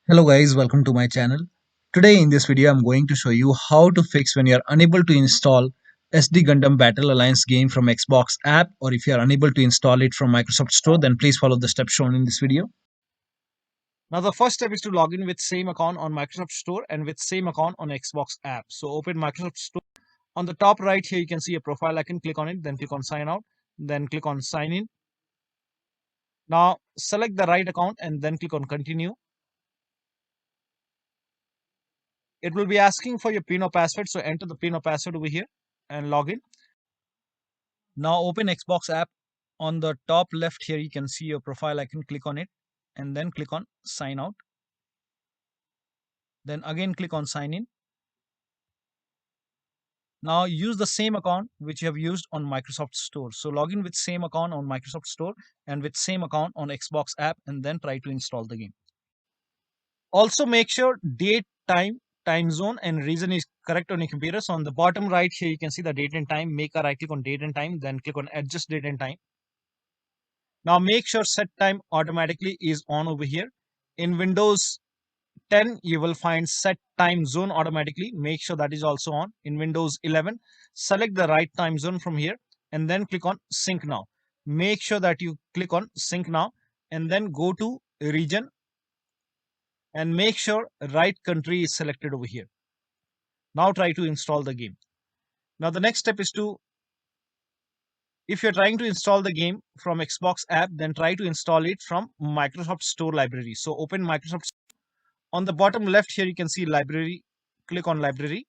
Hello guys, welcome to my channel. Today in this video I'm going to show you how to fix when you are unable to install SD Gundam Battle Alliance game from Xbox app, or if you are unable to install it from Microsoft Store, then please follow the steps shown in this video. Now the first step is to log in with same account on Microsoft Store and with same account on Xbox app. So open Microsoft Store. On the top right here you can see a profile icon, click on it, then click on sign out, then click on sign in. Now select the right account and then click on continue. It will be asking for your PIN or password, so enter the PIN or password over here and log in. Now open Xbox app. On the top left here you can see your profile icon, click on it and then click on sign out. Then again click on sign in. Now use the same account which you have used on Microsoft Store. So log in with same account on Microsoft Store and with same account on Xbox app and then try to install the game. Also make sure date, time zone and region is correct on your computer. So on the bottom right here you can see the date and time. Make a right click on date and time, then click on adjust date and time. Now make sure set time automatically is on over here. In Windows 10 you will find set time zone automatically. Make sure that is also on. In Windows 11 select the right time zone from here and then click on sync now. Make sure that you click on sync now and then go to region and make sure right country is selected over here. Now try to install the game. Now the next step is to, if you're trying to install the game from Xbox app, then try to install it from Microsoft Store library. So open Microsoft. On the bottom left here you can see library. Click on library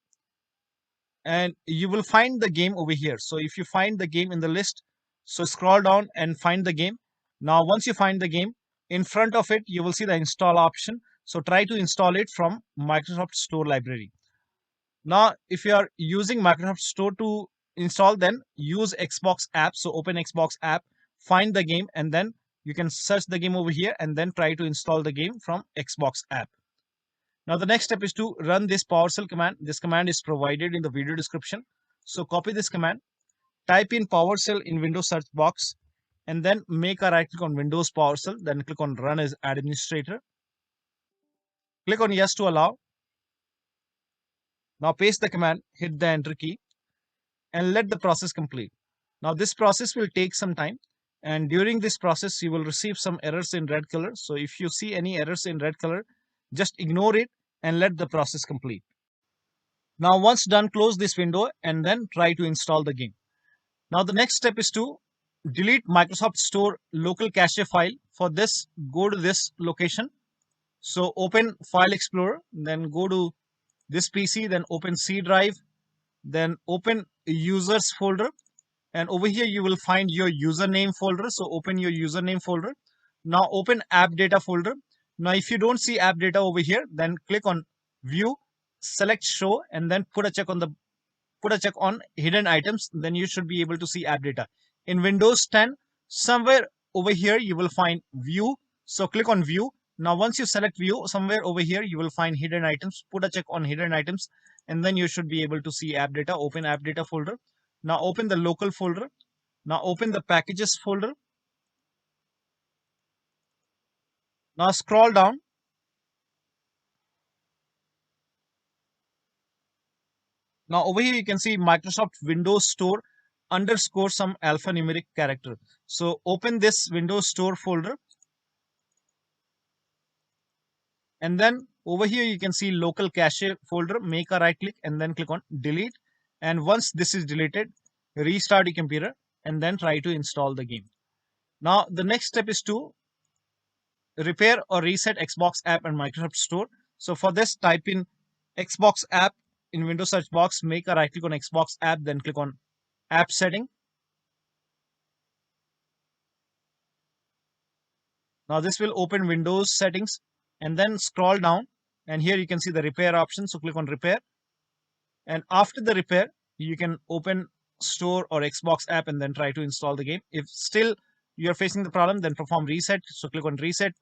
and you will find the game over here. So if you find the game in the list, so scroll down and find the game. Now once you find the game, in front of it you will see the install option. So try to install it from Microsoft Store library. Now if you are using Microsoft Store to install, then use Xbox app. So open Xbox app, find the game and then you can search the game over here and then try to install the game from Xbox app. Now the next step is to run this PowerShell command. This command is provided in the video description. So copy this command, type in PowerShell in Windows search box and then make a right click on Windows PowerShell, then click on run as administrator. Click on yes to allow. Now paste the command, hit the enter key and let the process complete. Now this process will take some time and during this process you will receive some errors in red color. So if you see any errors in red color, just ignore it and let the process complete. Now once done, close this window and then try to install the game. Now the next step is to delete Microsoft Store local cache file. For this, go to this location. So open File Explorer, then go to this PC, then open C drive, then open users folder and over here you will find your username folder. So open your username folder. Now open AppData folder. Now if you don't see AppData over here, then click on view, select show and then put a check on hidden items. Then you should be able to see AppData. In Windows 10 somewhere over here you will find view. So click on view. Now once you select view, somewhere over here you will find hidden items. Put a check on hidden items and then you should be able to see AppData. Open AppData folder. Now open the local folder. Now open the packages folder. Now scroll down. Now over here you can see Microsoft Windows Store underscore some alphanumeric character. So open this Windows Store folder. And then over here you can see local cache folder. Make a right click and then click on delete. And once this is deleted, restart your computer and then try to install the game. Now the next step is to repair or reset Xbox app and Microsoft Store. So for this, type in Xbox app in Windows search box, make a right click on Xbox app, then click on app setting. Now this will open Windows settings and then scroll down and here you can see the repair option. So click on repair and after the repair you can open Store or Xbox app and then try to install the game. If still you're facing the problem, then perform reset. So click on reset.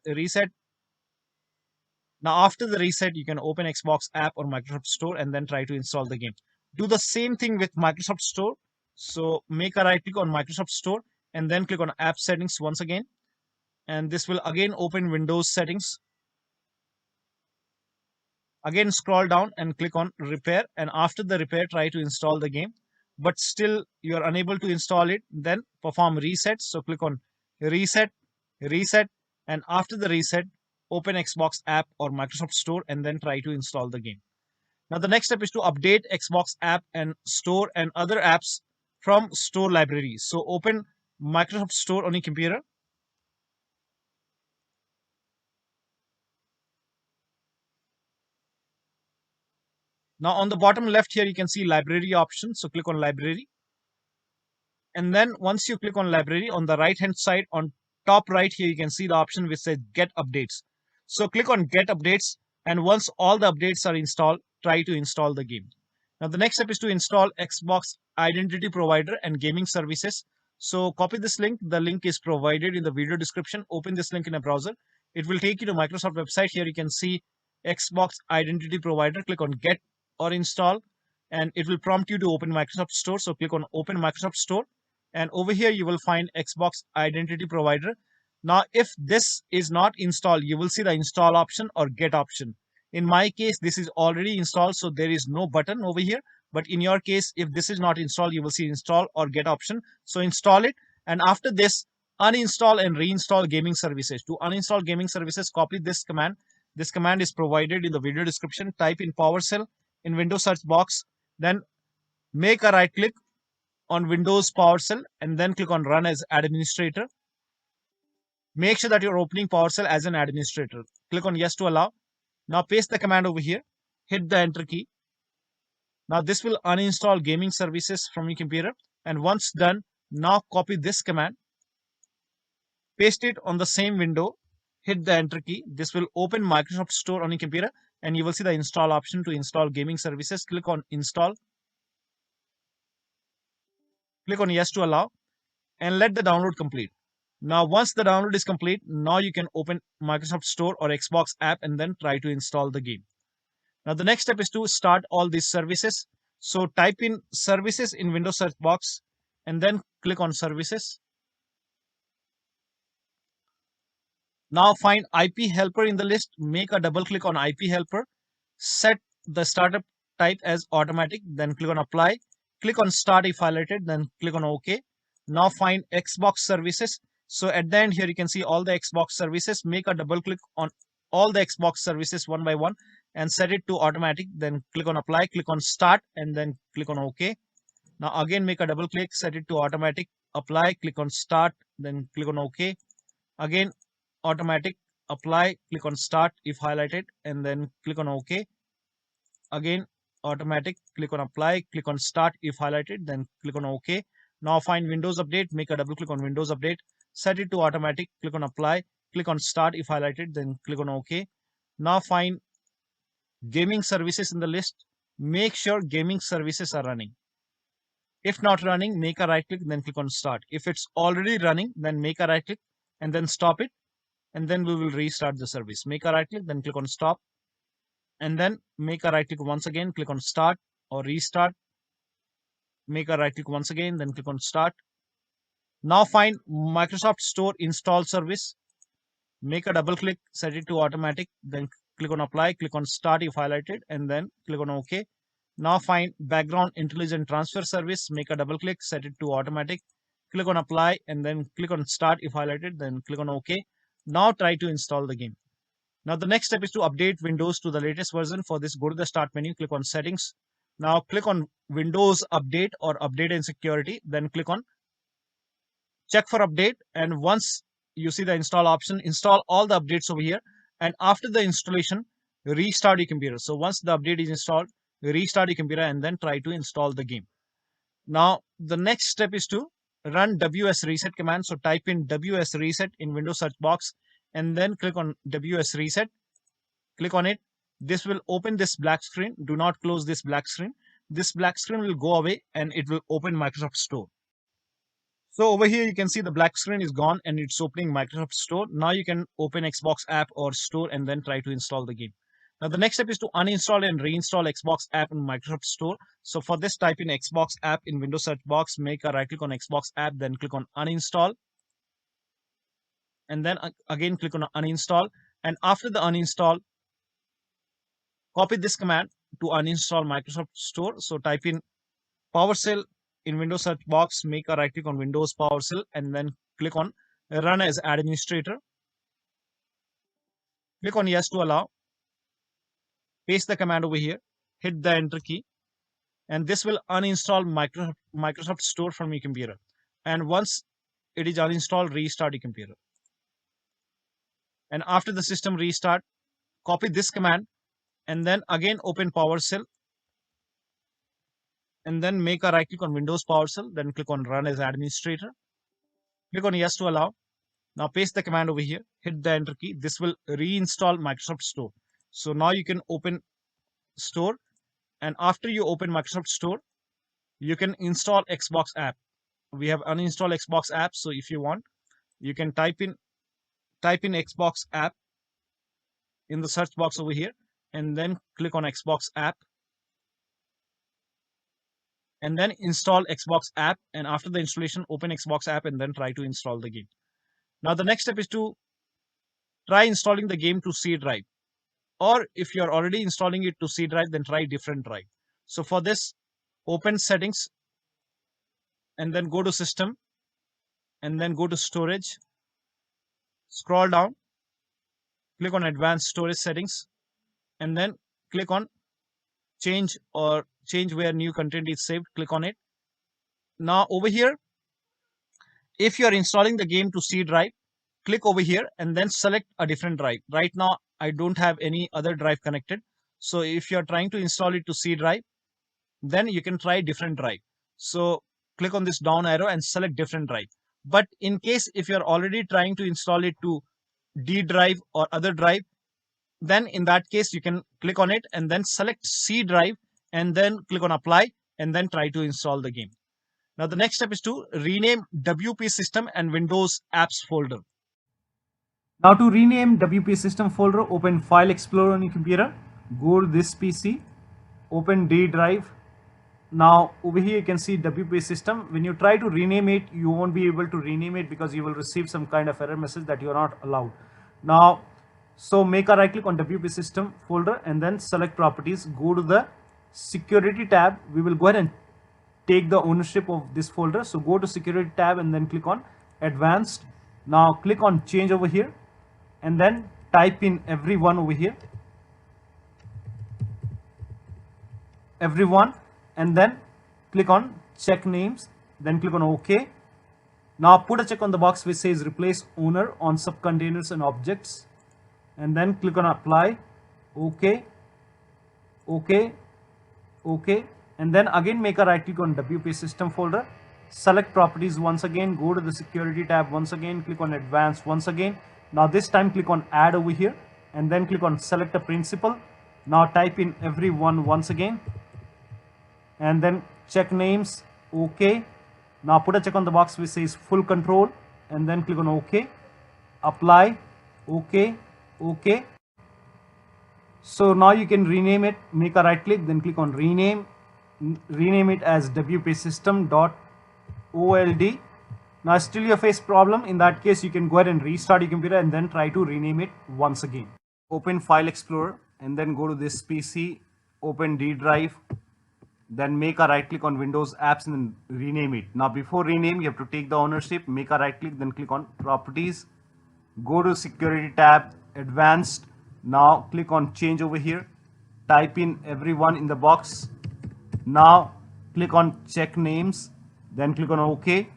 Now after the reset you can open Xbox app or Microsoft Store and then try to install the game. Do the same thing with Microsoft Store. So make a right click on Microsoft Store and then click on app settings once again. And this will again open Windows settings. Again, scroll down and click on repair, and after the repair, try to install the game, but still you are unable to install it. Then perform reset. So click on reset, reset, and after the reset, open Xbox app or Microsoft Store and then try to install the game. Now the next step is to update Xbox app and store and other apps from store libraries. So open Microsoft Store on your computer. Now on the bottom left here, you can see library option. So click on library. And then once you click on library, on the right hand side, on top right here, you can see the option which says get updates. So click on get updates. And once all the updates are installed, try to install the game. Now the next step is to install Xbox Identity Provider and Gaming Services. So copy this link. The link is provided in the video description. Open this link in a browser. It will take you to Microsoft website. Here you can see Xbox Identity Provider. Click on get or install, and it will prompt you to open Microsoft Store. So click on open Microsoft Store, and over here you will find Xbox Identity Provider. Now if this is not installed, you will see the install option or get option. In my case, this is already installed, so there is no button over here. But in your case, if this is not installed, you will see install or get option. So install it, and after this, uninstall and reinstall gaming services. To uninstall gaming services, copy this command. This command is provided in the video description. Type in PowerShell in Windows search box, then make a right click on Windows PowerShell and then click on Run as Administrator. Make sure that you're opening PowerShell as an administrator. Click on Yes to allow. Now paste the command over here. Hit the Enter key. Now this will uninstall gaming services from your computer. And once done, now copy this command. Paste it on the same window. Hit the Enter key. This will open Microsoft Store on your computer. And you will see the install option to install gaming services. Click on Install. Click on Yes to allow. And let the download complete. Now, once the download is complete, now you can open Microsoft Store or Xbox app and then try to install the game. Now, the next step is to start all these services. So type in services in Windows search box and then click on services. Now find IP helper in the list. Make a double click on IP helper. Set the startup type as automatic. Then click on apply. Click on start if highlighted. Then click on OK. Now find Xbox services. So at the end here, you can see all the Xbox services. Make a double click on all the Xbox services one by one and set it to automatic. Then click on apply. Click on start and then click on OK. Now again, make a double click. Set it to automatic. Apply. Click on start. Then click on OK. Again, automatic, apply, click on start if highlighted and then click on OK. Again, automatic, click on apply, click on start if highlighted, then click on OK. Now find Windows Update, make a double click on Windows Update, set it to automatic, click on apply, click on start if highlighted, then click on OK. Now find gaming services in the list. Make sure gaming services are running. If not running, make a right click, then click on start. If it's already running, then make a right click and then stop it. And then we will restart the service. Make a right click, then click on stop. And then make a right click once again, click on start or restart. Make a right click once again, then click on start. Now find Microsoft Store install service. Make a double click, set it to automatic, then click on apply, click on start if highlighted, and then click on OK. Now find background intelligent transfer service. Make a double click, set it to automatic, click on apply, and then click on start if highlighted, then click on OK. Now try to install the game. Now the next step is to update Windows to the latest version. For this, go to the start menu, click on settings. Now click on Windows Update or Update and Security. Then click on check for update. And once you see the install option, install all the updates over here. And after the installation, restart your computer. So once the update is installed, restart your computer and then try to install the game. Now the next step is to run ws reset command. So type in ws reset in Windows search box and then click on ws reset. Click on it. This will open this black screen. Do not close this black screen. This black screen will go away and it will open Microsoft Store. So over here you can see the black screen is gone and it's opening Microsoft Store. Now you can open Xbox app or store and then try to install the game. Now the next step is to uninstall and reinstall Xbox app in Microsoft Store. So for this, type in Xbox app in Windows search box, make a right click on Xbox app, then click on uninstall. And then again click on uninstall. And after the uninstall, copy this command to uninstall Microsoft Store. So type in PowerShell in Windows search box, make a right click on Windows PowerShell, and then click on Run as Administrator. Click on Yes to allow. Paste the command over here, hit the Enter key, and this will uninstall Microsoft Store from your computer. And once it is uninstalled, restart your computer. And after the system restart, copy this command and then again open PowerShell, and then make a right click on Windows PowerShell, then click on Run as Administrator. Click on Yes to allow. Now paste the command over here, hit the Enter key. This will reinstall Microsoft Store. So now you can open Store, and after you open Microsoft Store, you can install Xbox app. We have uninstalled Xbox app, so if you want, you can type in Xbox app in the search box over here, and then click on Xbox app, and then install Xbox app. And after the installation, open Xbox app and then try to install the game. Now the next step is to try installing the game to C drive, or if you're already installing it to C drive, then try different drive. So for this, open settings and then go to system and then go to storage, scroll down, click on advanced storage settings, and then click on change where new content is saved. Click on it. Now over here, if you are installing the game to C drive, click over here and then select a different drive. Right now I don't have any other drive connected, so if you are trying to install it to C drive, then you can try different drive. So click on this down arrow and select different drive. But in case if you're already trying to install it to D drive or other drive, then in that case you can click on it and then select C drive and then click on apply and then try to install the game. Now the next step is to rename WP system and Windows apps folder. Now to rename WP system folder, open File Explorer on your computer, go to this PC, open D drive. Now over here you can see WP system. When you try to rename it, you won't be able to rename it because you will receive some kind of error message that you are not allowed. Now, so make a right click on WP system folder and then select properties, go to the security tab. We will go ahead and take the ownership of this folder. So go to security tab and then click on advanced. Now click on change over here and then type in everyone over here, everyone, and then click on check names, then click on OK. Now put a check on the box which says replace owner on subcontainers and objects, and then click on apply. OK, OK, OK, and then again make a right click on WP system folder, select properties once again, go to the security tab once again, click on advanced once again. Now this time click on add over here and then click on select a principal. Now type in everyone once again and then check names. OK. Now put a check on the box which says full control and then click on OK, apply. OK, OK. So now you can rename it, make a right click, then click on rename it as WP system.old. Now still you face problem. In that case you can go ahead and restart your computer and then try to rename it once again. Open File Explorer and then go to this PC, open D drive, then make a right click on Windows apps and then rename it. Now before rename you have to take the ownership, make a right click, then click on properties, go to security tab, advanced. Now click on change over here, type in everyone in the box. Now click on check names, then click on OK.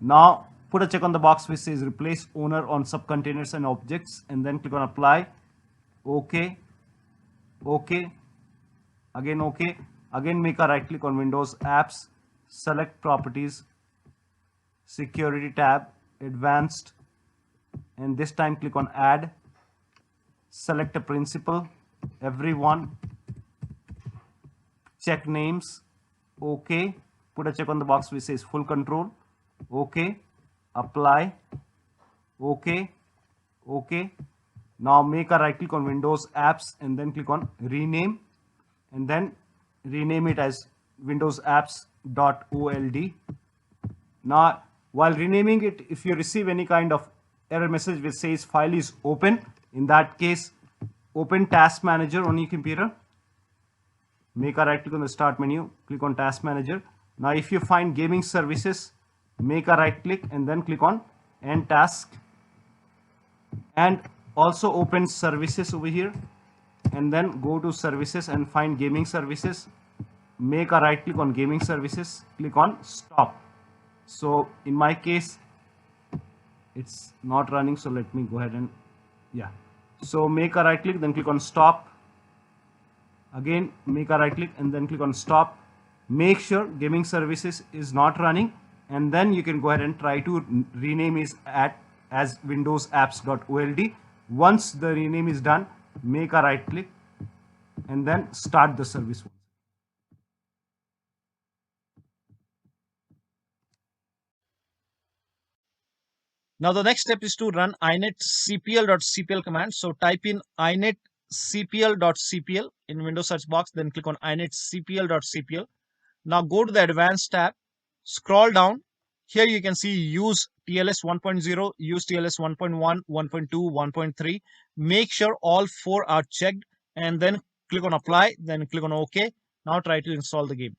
Now put a check on the box which says replace owner on subcontainers and objects and then click on apply. OK, OK, again OK. Again make a right click on Windows apps, select properties, security tab, advanced, and this time click on add, select a principal, everyone, check names, OK, put a check on the box which says full control, OK, apply, OK, OK. Now make a right click on Windows apps and then click on rename and then rename it as Windows apps.old. Now while renaming it, if you receive any kind of error message which says file is open, in that case open task manager on your computer make a right click on the start menu, click on task manager. Now if you find gaming services, make a right click and then click on end task, and also open services over here, and then go to services and find gaming services, make a right click on gaming services, click on stop. So in my case it's not running, so let me go ahead and yeah, so make a right click, then click on stop. Again make a right click and then click on stop. Make sure gaming services is not running, and then you can go ahead and try to rename it as windows-apps.old. Once the rename is done, make a right click and then start the service. Now the next step is to run inetcpl.cpl command. So type in inetcpl.cpl in Windows search box, then click on inetcpl.cpl. Now go to the advanced tab, scroll down. Here you can see use TLS 1.0, use TLS 1.1, 1.2, 1.3. Make sure all four are checked and then click on apply, then click on OK. Now try to install the game.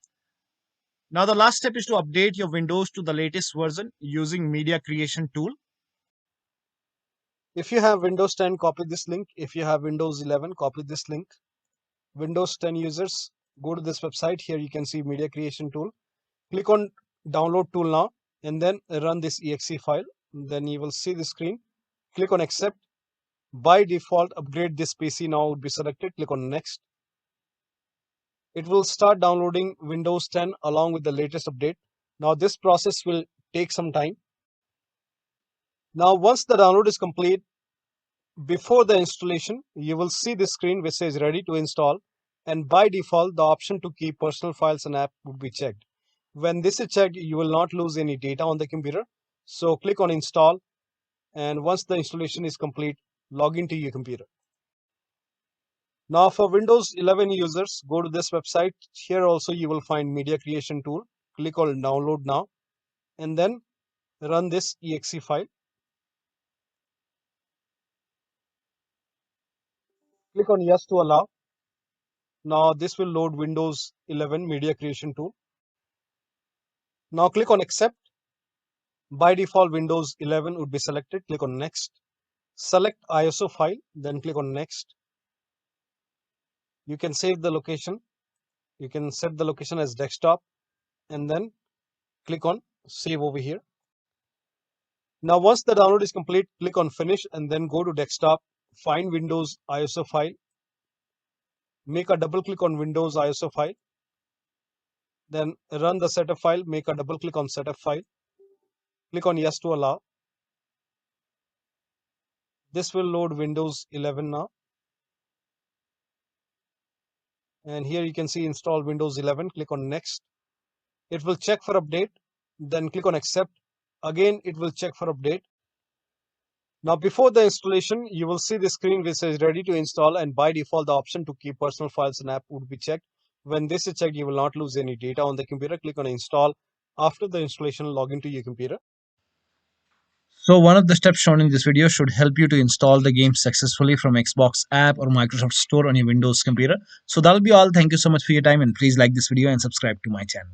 Now the last step is to update your Windows to the latest version using media creation tool. If you have Windows 10, copy this link. If you have Windows 11, copy this link. Windows 10 users, go to this website. Here you can see media creation tool. Click on download tool now and then run this exe file. Then you will see the screen. Click on accept. By default, upgrade this PC now would be selected. Click on next. It will start downloading Windows 10 along with the latest update. Now this process will take some time. Now once the download is complete, before the installation, you will see this screen which says ready to install, and by default the option to keep personal files and app would be checked. When this is checked, you will not lose any data on the computer. So click on install, and once the installation is complete, log into your computer. Now for Windows 11 users, go to this website. Here also you will find media creation tool. Click on download now and then run this exe file. Click on yes to allow. Now this will load Windows 11 media creation tool. Now click on accept. By default, Windows 11 would be selected. Click on next. Select ISO file, then click on next. You can save the location. You can set the location as desktop and then click on save over here. Now once the download is complete, click on finish and then go to desktop, find Windows ISO file, make a double click on Windows ISO file, then run the setup file, make a double click on setup file, click on yes to allow. This will load Windows 11 now. And here you can see install Windows 11, click on next. It will check for update, then click on accept. Again, it will check for update. Now before the installation, you will see the screen which says ready to install, and by default the option to keep personal files and app would be checked. When this is checked, you will not lose any data on the computer. Click on install. After the installation, log into your computer. So one of the steps shown in this video should help you to install the game successfully from Xbox app or Microsoft Store on your Windows computer. So that'll be all. Thank you so much for your time, and please like this video and subscribe to my channel.